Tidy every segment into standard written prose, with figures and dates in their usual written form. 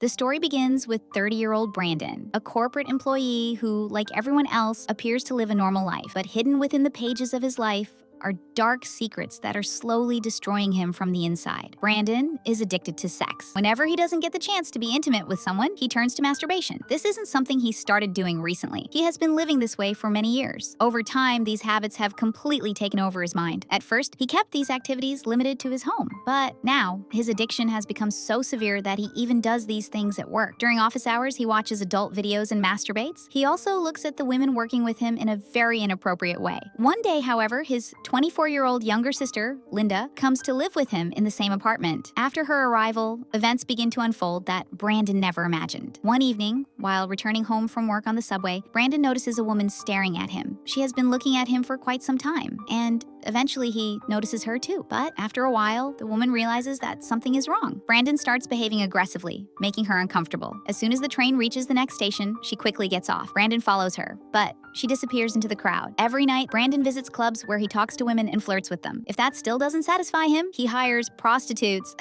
The story begins with 30-year-old Brandon, a corporate employee who, like everyone else, appears to live a normal life. But hidden within the pages of his life are dark secrets that are slowly destroying him from the inside. Brandon is addicted to sex. Whenever he doesn't get the chance to be intimate with someone, he turns to masturbation. This isn't something he started doing recently. He has been living this way for many years. Over time, these habits have completely taken over his mind. At first, he kept these activities limited to his home. But now, his addiction has become so severe that he even does these things at work. During office hours, he watches adult videos and masturbates. He also looks at the women working with him in a very inappropriate way. One day, however, his 24-year-old younger sister, Linda, comes to live with him in the same apartment. After her arrival, events begin to unfold that Brandon never imagined. One evening, while returning home from work on the subway, Brandon notices a woman staring at him. She has been looking at him for quite some time, and eventually he notices her too. But after a while, the woman realizes that something is wrong. Brandon starts behaving aggressively, making her uncomfortable. As soon as the train reaches the next station, she quickly gets off. Brandon follows her, but she disappears into the crowd. Every night, Brandon visits clubs where he talks to women and flirts with them. If that still doesn't satisfy him, he hires prostitutes.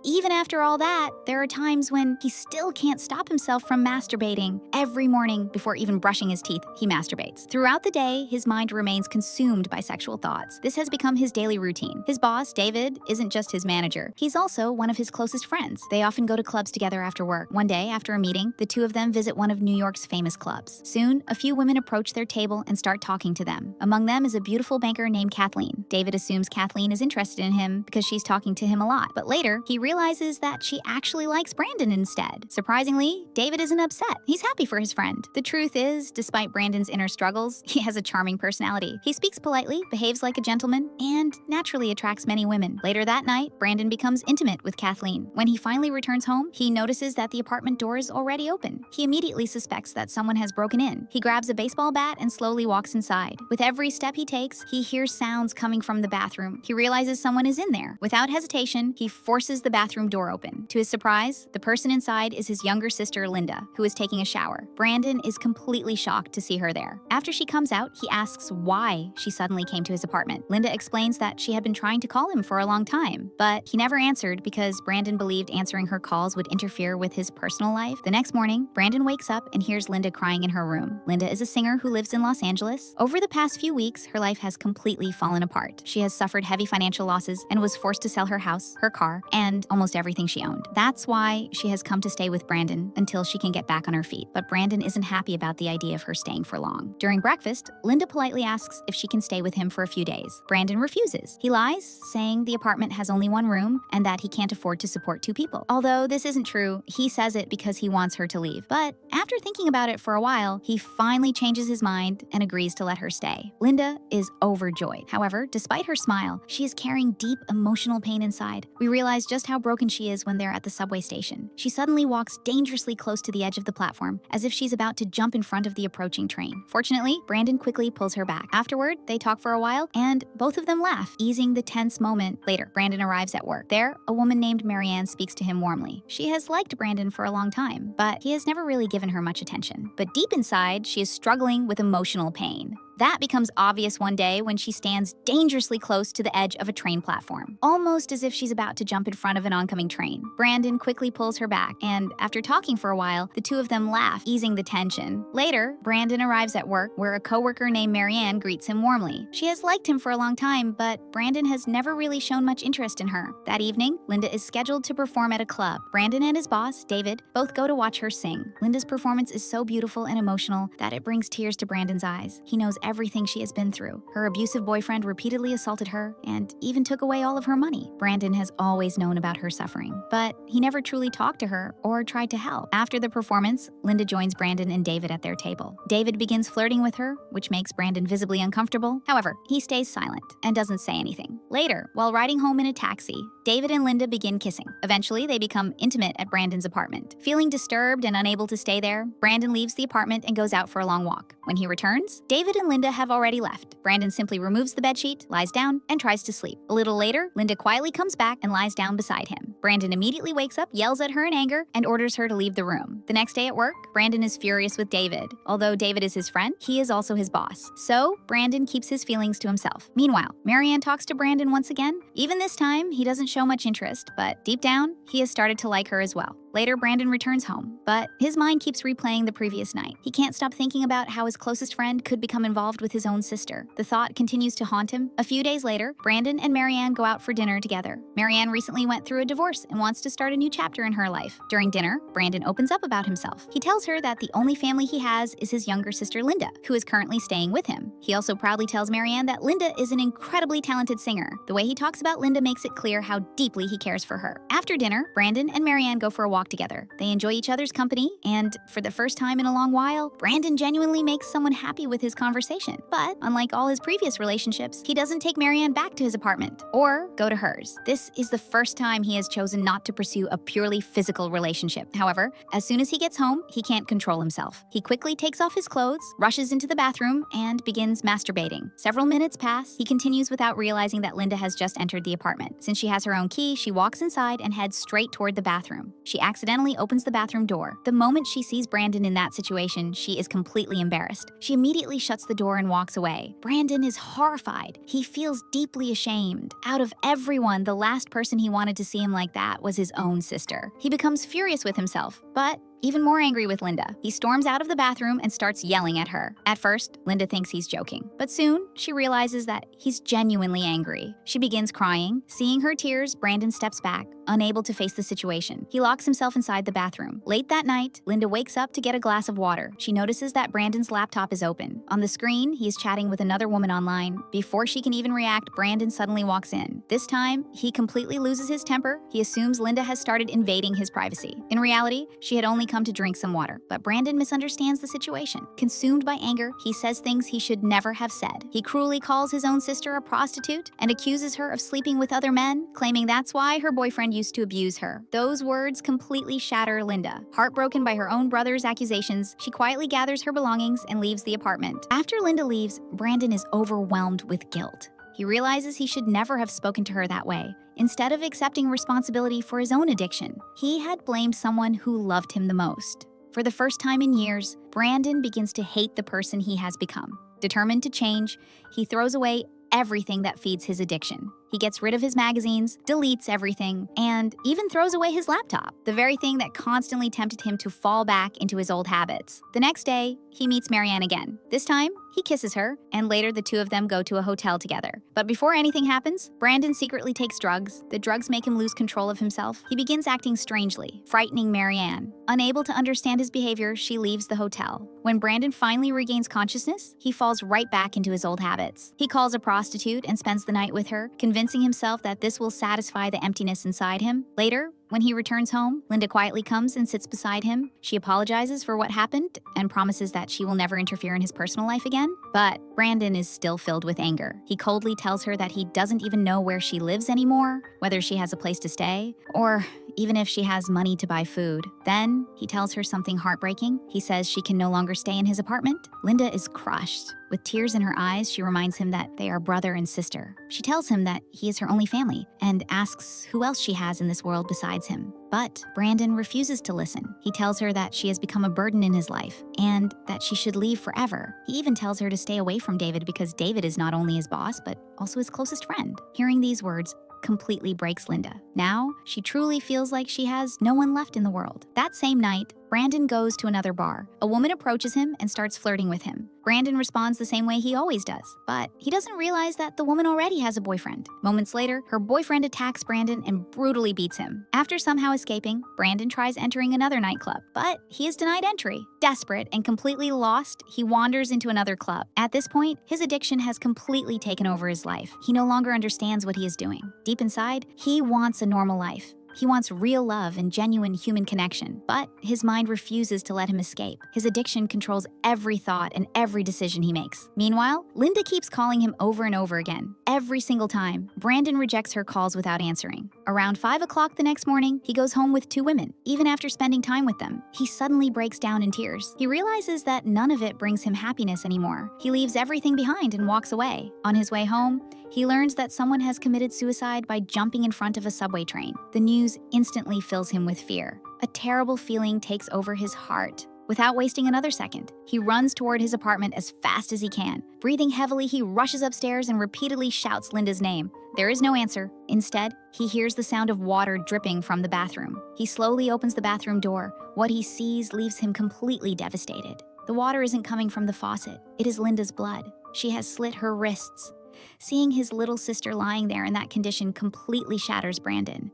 Even after all that, there are times when he still can't stop himself from masturbating. Every morning, before even brushing his teeth, he masturbates. Throughout the day, his mind remains consumed by sexual thoughts. This has become his daily routine. His boss, David, isn't just his manager. He's also one of his closest friends. They often go to clubs together after work. One day, after a meeting, the two of them visit one of New York's famous clubs. Soon, a few women approach their table and start talking to them. Among them is a beautiful banker named Kathleen. David assumes Kathleen is interested in him because she's talking to him a lot. But later, he realizes that she actually likes Brandon instead. Surprisingly, David isn't upset. He's happy for his friend. The truth is, despite Brandon's inner struggles, he has a charming personality. He speaks politely, behaves like a gentleman, and naturally attracts many women. Later that night, Brandon becomes intimate with Kathleen. When he finally returns home, he notices that the apartment door is already open. He immediately suspects that someone has broken in. He grabs a baseball bat and slowly walks inside. With every step he takes, he hears sounds coming from the bathroom. He realizes someone is in there. Without hesitation, he forces the bathroom door open. To his surprise, the person inside is his younger sister, Linda, who is taking a shower. Brandon is completely shocked to see her there. After she comes out, he asks why she suddenly came to his apartment. Linda explains that she had been trying to call him for a long time, but he never answered because Brandon believed answering her calls would interfere with his personal life. The next morning, Brandon wakes up and hears Linda crying in her room. Linda is a singer who lives in Los Angeles. Over the past few weeks, her life has completely fallen apart. She has suffered heavy financial losses and was forced to sell her house, her car, and almost everything she owned. That's why she has come to stay with Brandon until she can get back on her feet. But Brandon isn't happy about the idea of her staying for long. During breakfast, Linda politely asks if she can stay with him for a few days. Brandon refuses. He lies, saying the apartment has only one room and that he can't afford to support two people. Although this isn't true, he says it because he wants her to leave. But after thinking about it for a while, he finally changes his mind and agrees to let her stay. Linda is overjoyed. However, despite her smile, she is carrying deep emotional pain inside. We realize just how broken she is when they're at the subway station. She suddenly walks dangerously close to the edge of the platform, as if she's about to jump in front of the approaching train. Fortunately, Brandon quickly pulls her back. Afterward, they talk for a while, and both of them laugh, easing the tense moment. Later, Brandon arrives at work. There, a woman named Marianne speaks to him warmly. She has liked Brandon for a long time, but he has never really given her much attention. But deep inside, she is struggling with emotional pain. That becomes obvious one day when she stands dangerously close to the edge of a train platform, almost as if she's about to jump in front of an oncoming train. Brandon quickly pulls her back, and after talking for a while, the two of them laugh, easing the tension. Later, Brandon arrives at work, where a coworker named Marianne greets him warmly. She has liked him for a long time, but Brandon has never really shown much interest in her. That evening, Linda is scheduled to perform at a club. Brandon and his boss, David, both go to watch her sing. Linda's performance is so beautiful and emotional that it brings tears to Brandon's eyes. He knows everything she has been through. Her abusive boyfriend repeatedly assaulted her and even took away all of her money. Brandon has always known about her suffering, but he never truly talked to her or tried to help. After the performance, Linda joins Brandon and David at their table. David begins flirting with her, which makes Brandon visibly uncomfortable. However, he stays silent and doesn't say anything. Later, while riding home in a taxi, David and Linda begin kissing. Eventually, they become intimate at Brandon's apartment. Feeling disturbed and unable to stay there, Brandon leaves the apartment and goes out for a long walk. When he returns, David and Linda have already left. Brandon simply removes the bedsheet, lies down, and tries to sleep. A little later, Linda quietly comes back and lies down beside him. Brandon immediately wakes up, yells at her in anger, and orders her to leave the room. The next day at work, Brandon is furious with David. Although David is his friend, he is also his boss. So, Brandon keeps his feelings to himself. Meanwhile, Marianne talks to Brandon once again. Even this time, he doesn't show much interest, but deep down, he has started to like her as well. Later, Brandon returns home, but his mind keeps replaying the previous night. He can't stop thinking about how his closest friend could become involved with his own sister. The thought continues to haunt him. A few days later, Brandon and Marianne go out for dinner together. Marianne recently went through a divorce and wants to start a new chapter in her life. During dinner, Brandon opens up about himself. He tells her that the only family he has is his younger sister Linda, who is currently staying with him. He also proudly tells Marianne that Linda is an incredibly talented singer. The way he talks about Linda makes it clear how deeply he cares for her. After dinner, Brandon and Marianne go for a walk together. They enjoy each other's company, and for the first time in a long while, Brandon genuinely makes someone happy with his conversation. But unlike all his previous relationships, he doesn't take Marianne back to his apartment or go to hers. This is the first time he has chosen not to pursue a purely physical relationship. However, as soon as he gets home, he can't control himself. He quickly takes off his clothes, rushes into the bathroom, and begins masturbating. Several minutes pass. He continues without realizing that Linda has just entered the apartment. Since she has her own key, she walks inside and heads straight toward the bathroom. She accidentally opens the bathroom door. The moment she sees Brandon in that situation, she is completely embarrassed. She immediately shuts the door and walks away. Brandon is horrified. He feels deeply ashamed. Out of everyone, the last person he wanted to see him like that was his own sister. He becomes furious with himself, but even more angry with Linda. He storms out of the bathroom and starts yelling at her. At first, Linda thinks he's joking, but soon she realizes that he's genuinely angry. She begins crying. Seeing her tears, Brandon steps back, unable to face the situation. He locks himself inside the bathroom. Late that night, Linda wakes up to get a glass of water. She notices that Brandon's laptop is open. On the screen, he is chatting with another woman online. Before she can even react, Brandon suddenly walks in. This time, he completely loses his temper. He assumes Linda has started invading his privacy. In reality, she had only come to drink some water, but Brandon misunderstands the situation. Consumed by anger, he says things he should never have said. He cruelly calls his own sister a prostitute and accuses her of sleeping with other men, claiming that's why her boyfriend used to abuse her. Those words completely shatter Linda. Heartbroken by her own brother's accusations, she quietly gathers her belongings and leaves the apartment. After Linda leaves, Brandon is overwhelmed with guilt. He realizes he should never have spoken to her that way. Instead of accepting responsibility for his own addiction, he had blamed someone who loved him the most. For the first time in years, Brandon begins to hate the person he has become. Determined to change, he throws away everything that feeds his addiction. He gets rid of his magazines, deletes everything, and even throws away his laptop, the very thing that constantly tempted him to fall back into his old habits. The next day, he meets Marianne again. This time, he kisses her, and later the two of them go to a hotel together. But before anything happens, Brandon secretly takes drugs. The drugs make him lose control of himself. He begins acting strangely, frightening Marianne. Unable to understand his behavior, she leaves the hotel. When Brandon finally regains consciousness, he falls right back into his old habits. He calls a prostitute and spends the night with her, convincing himself that this will satisfy the emptiness inside him. Later, when he returns home, Linda quietly comes and sits beside him. She apologizes for what happened and promises that she will never interfere in his personal life again. But Brandon is still filled with anger. He coldly tells her that he doesn't even know where she lives anymore, whether she has a place to stay, or even if she has money to buy food. Then he tells her something heartbreaking. He says she can no longer stay in his apartment. Linda is crushed. With tears in her eyes, she reminds him that they are brother and sister. She tells him that he is her only family and asks who else she has in this world besides him. But Brandon refuses to listen. He tells her that she has become a burden in his life and that she should leave forever. He even tells her to stay away from David because David is not only his boss, but also his closest friend. Hearing these words completely breaks Linda. Now, she truly feels like she has no one left in the world. That same night, Brandon goes to another bar. A woman approaches him and starts flirting with him. Brandon responds the same way he always does, but he doesn't realize that the woman already has a boyfriend. Moments later, her boyfriend attacks Brandon and brutally beats him. After somehow escaping, Brandon tries entering another nightclub, but he is denied entry. Desperate and completely lost, he wanders into another club. At this point, his addiction has completely taken over his life. He no longer understands what he is doing. Deep inside, he wants a normal life. He wants real love and genuine human connection, but his mind refuses to let him escape. His addiction controls every thought and every decision he makes. Meanwhile, Linda keeps calling him over and over again. Every single time, Brandon rejects her calls without answering. Around 5 o'clock the next morning, he goes home with 2 women. Even after spending time with them, he suddenly breaks down in tears. He realizes that none of it brings him happiness anymore. He leaves everything behind and walks away. On his way home, he learns that someone has committed suicide by jumping in front of a subway train. The news instantly fills him with fear. A terrible feeling takes over his heart. Without wasting another second, he runs toward his apartment as fast as he can. Breathing heavily, he rushes upstairs and repeatedly shouts Linda's name. There is no answer. Instead, he hears the sound of water dripping from the bathroom. He slowly opens the bathroom door. What he sees leaves him completely devastated. The water isn't coming from the faucet. It is Linda's blood. She has slit her wrists. Seeing his little sister lying there in that condition completely shatters Brandon.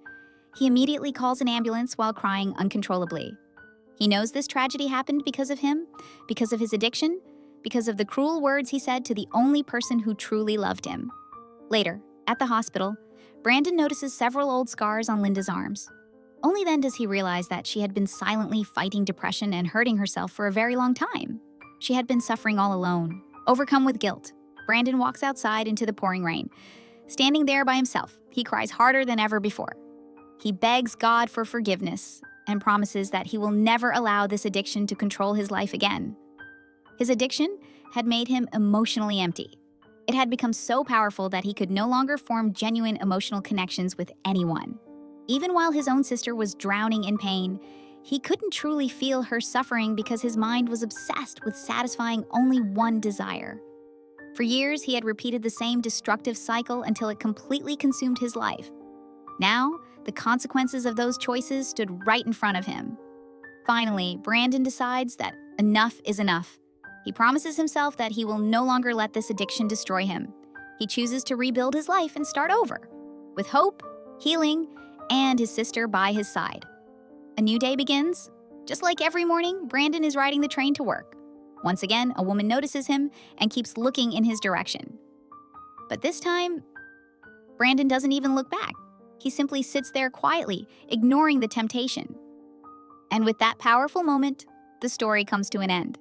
He immediately calls an ambulance while crying uncontrollably. He knows this tragedy happened because of him, because of his addiction, because of the cruel words he said to the only person who truly loved him. Later, at the hospital, Brandon notices several old scars on Linda's arms. Only then does he realize that she had been silently fighting depression and hurting herself for a very long time. She had been suffering all alone. Overcome with guilt, Brandon walks outside into the pouring rain. Standing there by himself, he cries harder than ever before. He begs God for forgiveness and promises that he will never allow this addiction to control his life again. His addiction had made him emotionally empty. It had become so powerful that he could no longer form genuine emotional connections with anyone. Even while his own sister was drowning in pain, he couldn't truly feel her suffering because his mind was obsessed with satisfying only one desire. For years, he had repeated the same destructive cycle until it completely consumed his life. Now, the consequences of those choices stood right in front of him. Finally, Brandon decides that enough is enough. He promises himself that he will no longer let this addiction destroy him. He chooses to rebuild his life and start over, with hope, healing, and his sister by his side. A new day begins. Just like every morning, Brandon is riding the train to work. Once again, a woman notices him and keeps looking in his direction. But this time, Brandon doesn't even look back. He simply sits there quietly, ignoring the temptation. And with that powerful moment, the story comes to an end.